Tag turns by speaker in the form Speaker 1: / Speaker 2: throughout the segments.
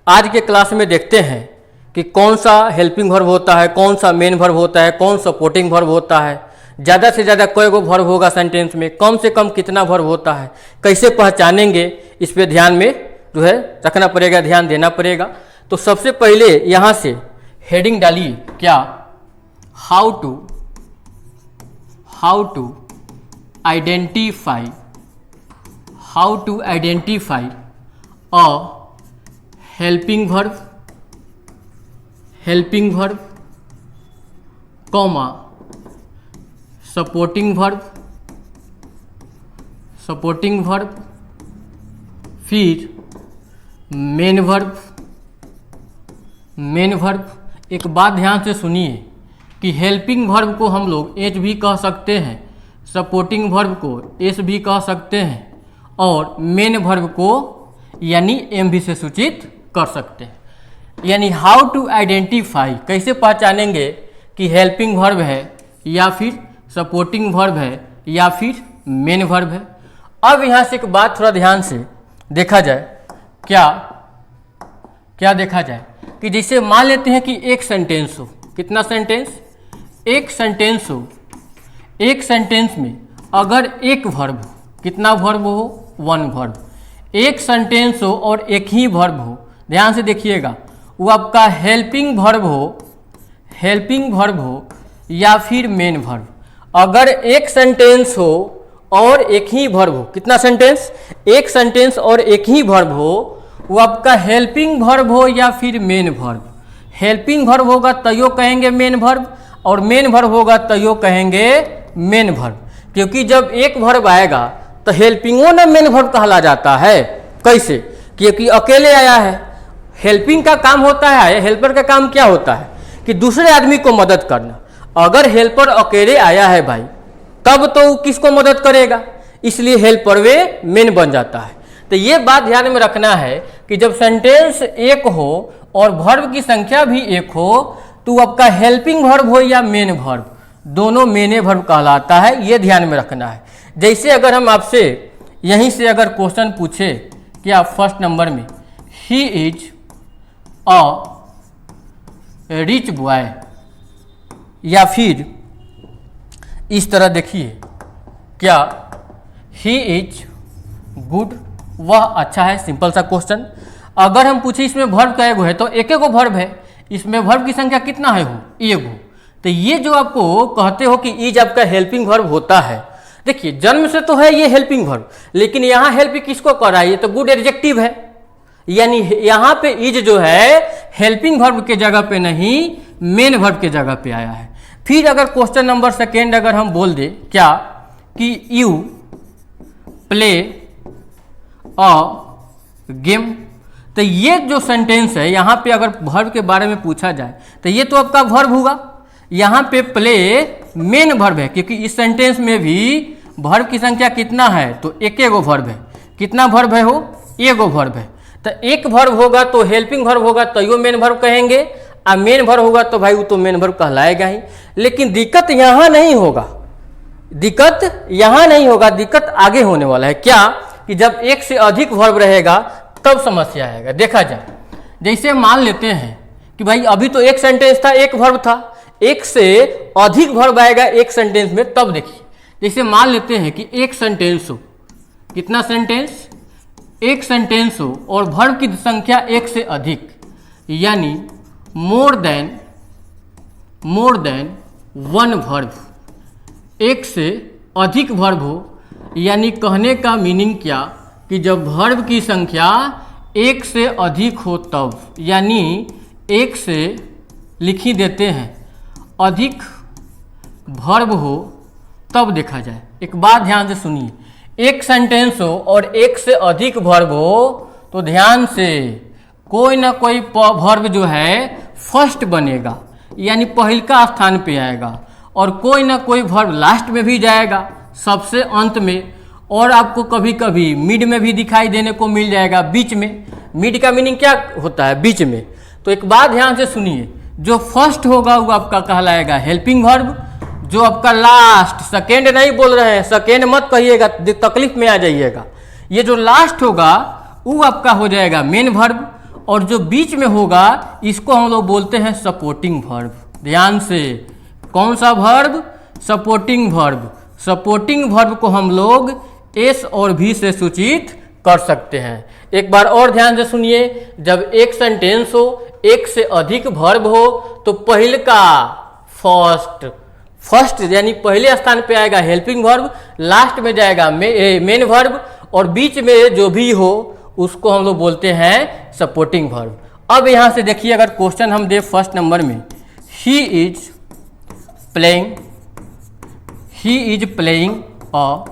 Speaker 1: आज के क्लास में देखते हैं कि कौन सा हेल्पिंग वर्ब होता है, कौन सा मेन वर्ब होता है, कौन सपोर्टिंग वर्ब होता है, ज़्यादा से ज़्यादा कई गो वर्ब होगा सेंटेंस में, कम से कम कितना वर्ब होता है, कैसे पहचानेंगे, इस पे ध्यान में जो है रखना पड़ेगा, ध्यान देना पड़ेगा। तो सबसे पहले यहाँ से हेडिंग डालिए, क्या, how to identify a helping verb comma supporting verb फिर मेन वर्ब। एक बात ध्यान से सुनिए कि हेल्पिंग वर्ब को हम लोग एच भी कह सकते हैं, सपोर्टिंग वर्ब को एस भी कह सकते हैं और मेन वर्ब को यानी एम भी से सूचित कर सकते हैं। यानी हाउ टू आइडेंटिफाई, कैसे पहचानेंगे कि हेल्पिंग वर्ब है या फिर सपोर्टिंग वर्ब है या फिर मेन वर्ब है। अब यहाँ से एक बात थोड़ा ध्यान से देखा जाए, क्या देखा जाए कि जैसे मान लेते हैं कि एक सेंटेंस हो, कितना सेंटेंस, एक सेंटेंस हो, एक सेंटेंस में अगर एक वर्ब हो, कितना वर्ब हो, वन वर्ब, एक सेंटेंस हो और एक ही वर्ब हो, ध्यान से देखिएगा, वो आपका हेल्पिंग वर्ब हो या फिर मेन वर्ब। अगर एक सेंटेंस हो और एक ही वर्ब हो, कितना सेंटेंस, एक सेंटेंस और एक ही वर्ब हो, वो आपका हेल्पिंग वर्ब हो या फिर मेन वर्ब। हेल्पिंग वर्ब होगा तयो कहेंगे मेन वर्ब और मेन वर्ब होगा तयो कहेंगे मेन वर्ब, क्योंकि जब एक वर्ब आएगा तो हेल्पिंगो ना मेन वर्ब कहला जाता है। कैसे, क्योंकि अकेले आया है। हेल्पिंग का काम होता है, हेल्पर का काम क्या होता है कि दूसरे आदमी को मदद करना। अगर हेल्पर अकेले आया है भाई, तब तो किसको मदद करेगा, इसलिए हेल्पर वे मेन बन जाता है। तो ये बात ध्यान में रखना है कि जब सेंटेंस एक हो और वर्ब की संख्या भी एक हो तो आपका हेल्पिंग वर्ब हो या मेन वर्ब, दोनों मेने वर्ब कहलाता है, ये ध्यान में रखना है। जैसे अगर हम आपसे यहीं से अगर क्वेश्चन पूछे, क्या फर्स्ट नंबर में, he is a rich boy, या फिर इस तरह देखिए, क्या ही इज गुड, वह अच्छा है, सिंपल सा क्वेश्चन। अगर हम पूछे इसमें वर्ब का एगो है तो एक एगो वर्ब है, इसमें वर्ब की संख्या कितना है, हो एगो। तो ये जो आपको कहते हो कि इज आपका हेल्पिंग वर्ब होता है, देखिए जन्म से तो है ये हेल्पिंग वर्ब, लेकिन यहाँ हेल्प किसको कर रहा है, ये तो गुड एडजेक्टिव है, यानी यहाँ पे इज जो है हेल्पिंग वर्ब के जगह पे नहीं मेन वर्ब के जगह पे आया है। फिर अगर क्वेश्चन नंबर सेकेंड अगर हम बोल दे, क्या, कि यू प्ले अ गेम, तो ये जो सेंटेंस है यहाँ पे अगर वर्ब के बारे में पूछा जाए तो ये तो आपका वर्ब होगा। यहाँ पे प्ले मेन वर्ब है, क्योंकि इस सेंटेंस में भी वर्ब की संख्या कितना है, तो एक एगो वर्ब है। कितना वर्ब है, हो एगो वर्ब है। तो एक वर्ब होगा तो हेल्पिंग वर्ब होगा तो यो मेन वर्ब कहेंगे, और मेन वर्ब होगा तो भाई वो तो मेन वर्ब कहलाएगा ही। लेकिन दिक्कत यहाँ नहीं होगा, दिक्कत आगे होने वाला है। क्या, कि जब एक से अधिक वर्ब रहेगा तब समस्या आएगा। देखा जाए, जैसे मान लेते हैं कि भाई अभी तो एक सेंटेंस था, एक वर्ब था, एक से अधिक वर्ब आएगा एक सेंटेंस में, तब देखिए, जैसे मान लेते हैं कि एक सेंटेंस हो, कितना सेंटेंस, एक सेंटेंस हो और वर्ब की संख्या एक से अधिक, यानी मोर देन वन वर्ब, एक से अधिक वर्ब हो, यानी कहने का मीनिंग क्या, कि जब वर्ब की संख्या एक से अधिक हो तब, यानी एक से लिख ही देते हैं, अधिक वर्ब हो तब देखा जाए। एक बात ध्यान से सुनिए, एक सेंटेंस हो और एक से अधिक वर्ब हो तो ध्यान से कोई ना कोई वर्ब जो है फर्स्ट बनेगा, यानी पहिलका स्थान पे आएगा, और कोई ना कोई वर्ब लास्ट में भी जाएगा, सबसे अंत में, और आपको कभी कभी मिड में भी दिखाई देने को मिल जाएगा, बीच में। मिड का मीनिंग क्या होता है, बीच में। तो एक बात ध्यान से सुनिए, जो फर्स्ट होगा वो आपका कहलाएगा हेल्पिंग वर्ब, जो आपका लास्ट, सेकेंड नहीं बोल रहे हैं, सेकेंड मत कहिएगा, तकलीफ में आ जाइएगा। ये जो लास्ट होगा वो आपका हो जाएगा मेन वर्ब, और जो बीच में होगा इसको हम लोग बोलते हैं सपोर्टिंग वर्ब। ध्यान से, कौन सा verb? Supporting verb. Supporting verb को हम लोग एस और भी से सूचित कर सकते हैं। एक बार और ध्यान से सुनिए, जब एक सेंटेंस हो, एक से अधिक वर्ब हो, तो पहले का फर्स्ट यानी पहले स्थान पे आएगा हेल्पिंग वर्ब, लास्ट में जाएगा मेन वर्ब, और बीच में जो भी हो उसको हम लोग बोलते हैं सपोर्टिंग वर्ब। अब यहां से देखिए, अगर क्वेश्चन हम दे फर्स्ट नंबर में, he is playing a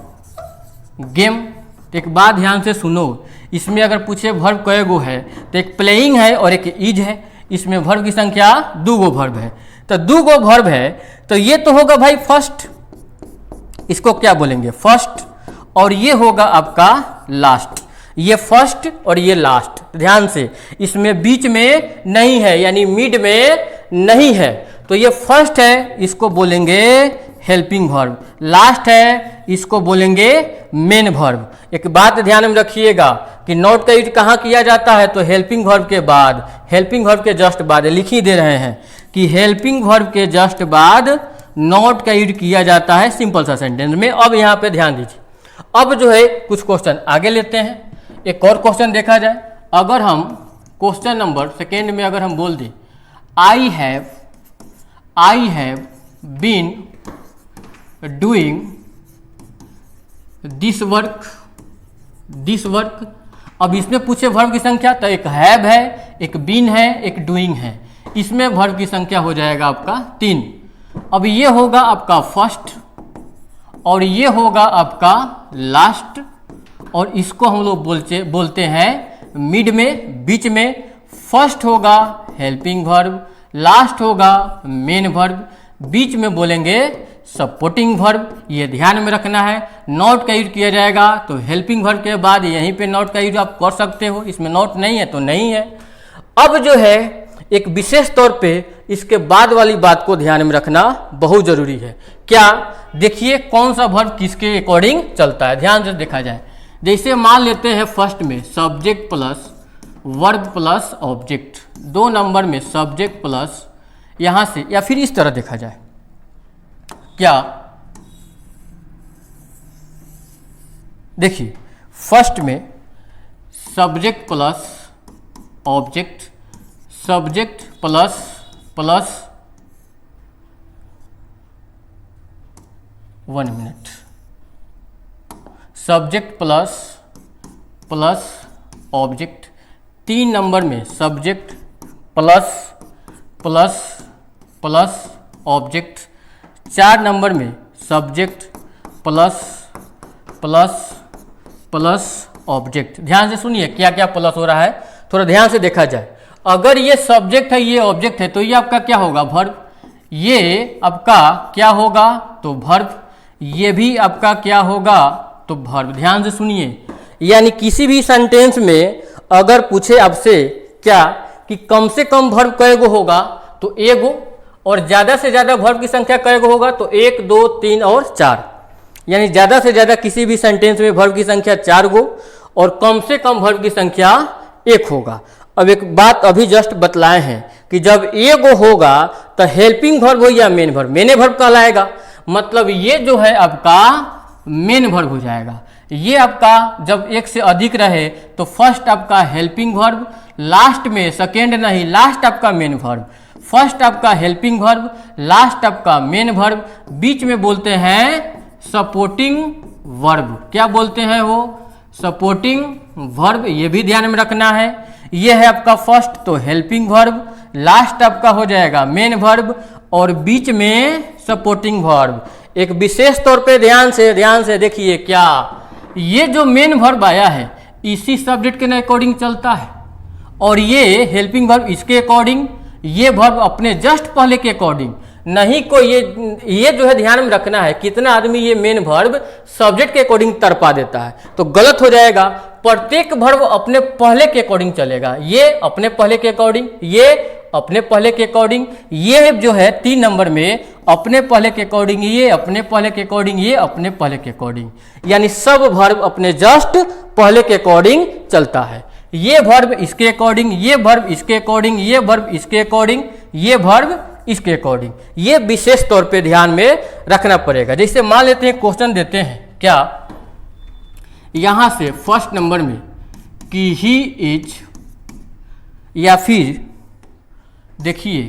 Speaker 1: game. एक बात ध्यान से सुनो, इसमें अगर पूछे वर्ब कय गो है, तो एक प्लेइंग है और एक इज है। इसमें वर्ब की संख्या 2 गो वर्ब है, तो 2 गो वर्ब है, तो ये तो होगा भाई फर्स्ट, इसको क्या बोलेंगे? फर्स्ट। और ये होगा आपका लास्ट। ये फर्स्ट और ये लास्ट। ध्यान से, इसमें बीच में नहीं है, यानी मिड में नहीं है, तो ये फर्स्ट है, इसको बोलेंगे हेल्पिंग वर्ब। लास्ट है, इसको बोलेंगे मेन वर्ब। एक बात ध्यान में रखिएगा कि नॉट का यूज कहाँ किया जाता है? तो हेल्पिंग वर्ब के बाद, हेल्पिंग वर्ब के जस्ट बाद, लिख ही दे रहे हैं कि हेल्पिंग वर्ब के जस्ट बाद नॉट का यूज किया जाता है सिंपल सा सेंटेंस में। अब यहाँ पे ध्यान दीजिए, अब जो है कुछ क्वेश्चन आगे लेते हैं। एक और क्वेश्चन देखा जाए, अगर हम क्वेश्चन नंबर सेकेंड में अगर हम बोल दें I have been doing this work. अब इसमें पूछे वर्ब की संख्या, तो एक हैव है, एक बीन है, एक डूइंग है। इसमें वर्ब की संख्या हो जाएगा आपका 3। अब ये होगा आपका फर्स्ट और ये होगा आपका लास्ट, और इसको हम लोग बोलते हैं मिड में, बीच में। फर्स्ट होगा हेल्पिंग वर्ब, लास्ट होगा मेन वर्ब, बीच में बोलेंगे सपोर्टिंग वर्ब। ये ध्यान में रखना है। नॉट का यूज किया जाएगा तो हेल्पिंग वर्ब के बाद यहीं पे नॉट का यूज आप कर सकते हो। इसमें नॉट नहीं है तो नहीं है। अब जो है एक विशेष तौर पे इसके बाद वाली बात को ध्यान में रखना बहुत जरूरी है। क्या? देखिए कौन सा वर्ब किसके अकॉर्डिंग चलता है, ध्यान से देखा जाए। जैसे मान लेते हैं फर्स्ट में subject plus verb plus object, 2 number में सब्जेक्ट प्लस, यहां से, या फिर इस तरह देखा जाए, क्या? देखिए फर्स्ट में subject plus object, subject plus plus, 1 minute, subject plus plus object. 3 number में subject plus plus plus object. 4 number में subject plus plus plus object. ध्यान से सुनिए क्या क्या प्लस हो रहा है, थोड़ा ध्यान से देखा जाए। अगर ये सब्जेक्ट है, ये ऑब्जेक्ट है, तो ये आपका क्या होगा? वर्ब। ये आपका क्या होगा? तो वर्ब। ये भी आपका क्या होगा? तो वर्ब। ध्यान से सुनिए, यानी किसी भी सेंटेंस में अगर पूछे आपसे क्या कि कम से कम वर्ब कय गो होगा, तो एगो, और ज्यादा से ज्यादा वर्ब की संख्या कय गो होगा, तो 1, 2, 3 और 4। यानी ज्यादा से ज्यादा किसी भी सेंटेंस में वर्ब की संख्या 4 गो और कम से कम वर्ब की संख्या 1 होगा। अब एक बात अभी जस्ट बतलाए हैं कि जब एगो होगा तो हेल्पिंग वर्ब हो या मेन वर्ब, मेन वर्ब कहलाएगा। मतलब ये जो है आपका मेन वर्ब हो जाएगा। ये आपका जब 1 से अधिक रहे तो फर्स्ट आपका हेल्पिंग वर्ब, लास्ट में सेकेंड नहीं, लास्ट आपका मेन वर्ब। फर्स्ट आपका हेल्पिंग वर्ब, लास्ट आपका मेन वर्ब, बीच में बोलते हैं सपोर्टिंग वर्ब। क्या बोलते हैं वो? Supporting verb. ये भी ध्यान में रखना है। ये है आपका फर्स्ट तो हेल्पिंग वर्ब, लास्ट आपका हो जाएगा मेन वर्ब और बीच में सपोर्टिंग वर्ब। एक विशेष तौर पे ध्यान से देखिए, क्या ये जो मेन वर्ब आया है इसी सब्जेक्ट के अकॉर्डिंग चलता है, और ये हेल्पिंग वर्ब इसके अकॉर्डिंग, ये वर्ब अपने जस्ट पहले के अकॉर्डिंग नहीं। को ये जो है ध्यान में रखना है, कितना आदमी ये मेन वर्ब सब्जेक्ट के अकॉर्डिंग तड़पा देता है, तो गलत हो जाएगा। प्रत्येक वर्ब अपने पहले के अकॉर्डिंग चलेगा। ये अपने पहले के अकॉर्डिंग, ये अपने पहले के अकॉर्डिंग, ये जो है 3 नंबर में अपने पहले के अकॉर्डिंग, ये अपने पहले के अकॉर्डिंग, ये अपने पहले के अकॉर्डिंग, यानी सब वर्ब अपने जस्ट पहले के अकॉर्डिंग चलता है। ये वर्ब इसके अकॉर्डिंग, ये वर्ब इसके अकॉर्डिंग, ये वर्ब इसके अकॉर्डिंग, ये वर्ब इसके अकॉर्डिंग। ये विशेष तौर पे ध्यान में रखना पड़ेगा। जैसे मान लेते हैं क्वेश्चन देते हैं क्या, यहां से फर्स्ट नंबर में कि ही इज, या फिर देखिए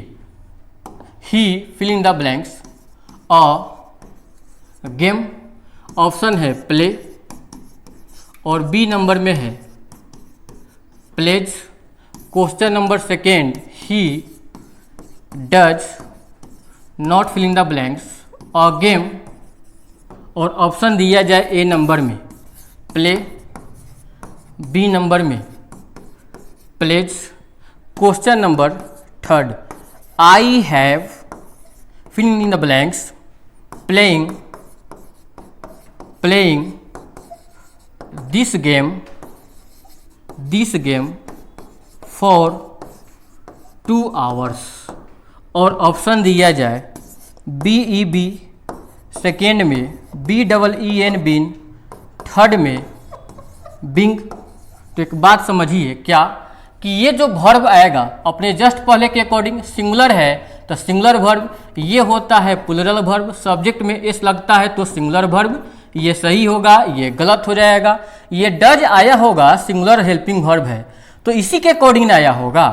Speaker 1: he fill in the blanks a game, option है प्ले, और बी नंबर में है plays. Question number second, he does not fill in the blanks a game, और ऑप्शन दिया जाए ए नंबर में प्ले, बी नंबर में plays. Question number third, I have fill in the blanks playing this game for 2 hours, और option दिया जाए BEB second में, BEEN been third में बिंग। तो एक बात समझिए क्या, कि ये जो वर्ब आएगा अपने जस्ट पहले के अकॉर्डिंग सिंगुलर है तो सिंगुलर वर्ब, ये होता है प्लूरल वर्ब, सब्जेक्ट में एस लगता है तो सिंगुलर वर्ब, ये सही होगा, ये गलत हो जाएगा। ये डज आया होगा सिंगुलर हेल्पिंग वर्ब है तो इसी के अकॉर्डिंग आया होगा।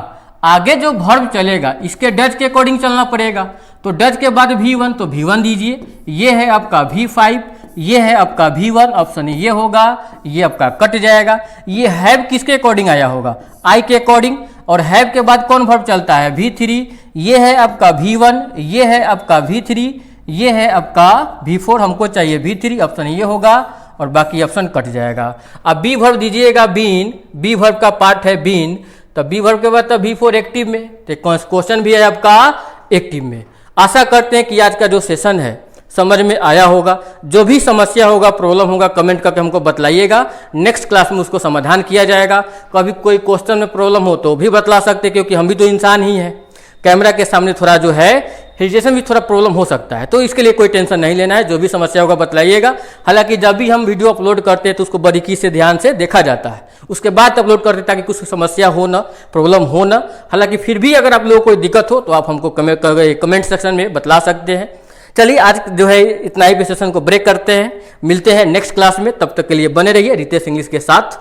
Speaker 1: आगे जो वर्ब चलेगा इसके डज के अकॉर्डिंग चलना पड़ेगा। तो डज के बाद V1 तो V1 दीजिए, ये है आपका V5, ये है आपका V1, ऑप्शन ये होगा, ये आपका कट जाएगा। ये हैव किसके अकॉर्डिंग आया होगा, आई के अकॉर्डिंग, और हैव के बाद कौन वर्ब चलता है V3, ये है आपका V1, ये है आपका V3, ये है आपका V4, हमको चाहिए V3, ऑप्शन ये होगा, और बाकी ऑप्शन कट जाएगा। अब बी वर्ब दीजिएगा बीन, बी वर्ब का पार्ट है बीन, तो बी वर्ब के बाद तो V4 एक्टिव में, तो क्वेश्चन भी है आपका एक्टिव में। आशा करते हैं कि आज का जो सेशन है समझ में आया होगा। जो भी समस्या होगा, प्रॉब्लम होगा, कमेंट करके हमको बतलाइएगा, नेक्स्ट क्लास में उसको समाधान किया जाएगा। कभी कोई क्वेश्चन में प्रॉब्लम हो तो भी बतला सकते, क्योंकि हम भी तो इंसान ही हैं। कैमरा के सामने थोड़ा जो है हेजिटेशन भी थोड़ा प्रॉब्लम हो सकता है, तो इसके लिए कोई टेंशन नहीं लेना है। जो भी समस्या होगा बतलाइएगा। हालांकि जब भी हम वीडियो अपलोड करते हैं तो उसको बारीकी से ध्यान से देखा जाता है, उसके बाद अपलोड करते हैं ताकि कुछ समस्या हो ना, प्रॉब्लम हो ना। हालांकि फिर भी अगर आप लोगों को कोई दिक्कत हो तो आप हमको कमेंट सेक्शन में बतला सकते हैं। चलिए आज जो है इतना ही, सेशन को ब्रेक करते हैं, मिलते हैं नेक्स्ट क्लास में। तब तक के लिए बने रहिए रितेश इंग्लिश के साथ।